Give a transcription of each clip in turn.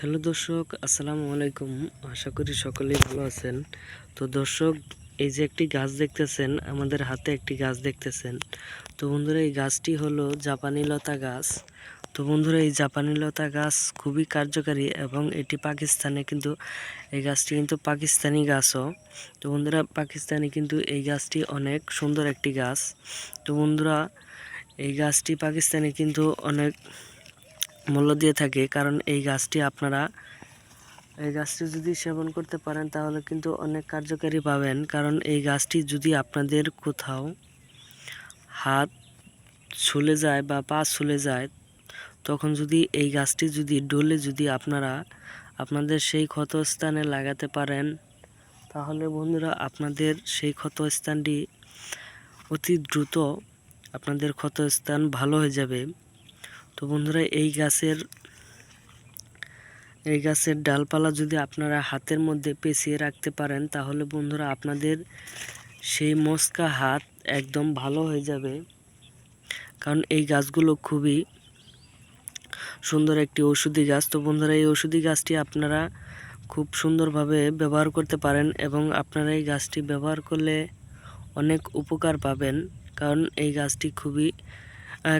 Hello দর্শক, আসসালামু আলাইকুম। আশা করি সকলেই ভালো আছেন। তো দর্শক, এই যে একটি গাছ দেখতেছেন, আমাদের হাতে একটি গাছ দেখতেছেন। তো বন্ধুরা, এই গাছটি হলো জাপানি লতা গাছ। তো বন্ধুরা, এই জাপানি লতা গাছ খুবই কার্যকারী এবং এটি পাকিস্তানে কিন্তু এই গাছটি কিন্তু পাকিস্তানি গাছও। তো বন্ধুরা, পাকিস্তানে কিন্তু এই গাছটি অনেক সুন্দর একটি গাছ। তো বন্ধুরা, এই গাছটি পাকিস্তানে কিন্তু অনেক মূল্য দিয়ে থাকে, কারণ এই গাছটি যদি সেবন করতে পারেন তাহলে কিন্তু অনেক কার্যকারী পাবেন। কারণ এই গাছটি যদি আপনাদের কোথাও হাত ছুলে যায় বা পা ছুলে যায়, তখন যদি এই গাছটি যদি ডলে যদি আপনাদের সেই ক্ষতস্থানে লাগাতে পারেন, তাহলে বন্ধুরা আপনাদের সেই ক্ষতস্থানটি অতি দ্রুত আপনাদের ক্ষতস্থান ভালো হয়ে যাবে। তো বন্ধুরা, এই গাছের ডালপালা যদি আপনারা হাতের মধ্যে পেঁচিয়ে রাখতে পারেন, তাহলে বন্ধুরা আপনাদের সেই মস্কা হাত একদম ভালো হয়ে যাবে। কারণ এই গাছগুলো খুবই সুন্দর একটি ঔষধি গাছ। তো বন্ধুরা, এই ঔষধি গাছটি আপনারা খুব সুন্দরভাবে ব্যবহার করতে পারেন এবং আপনারা এই গাছটি ব্যবহার করলে অনেক উপকার পাবেন, কারণ এই গাছটি খুবই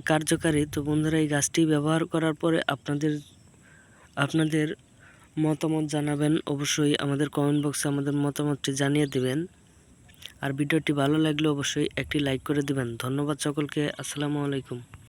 কার্যকারী। তো বন্ধুরা, এই গাছটি ব্যবহার করার পরে আপনাদের মতামত জানাবেন। অবশ্যই আমাদের কমেন্ট বক্সে আমাদের মতামতটি জানিয়ে দেবেন। আর ভিডিওটি ভালো লাগলে অবশ্যই একটি লাইক করে দিবেন। ধন্যবাদ সকলকে। আসসালামু আলাইকুম।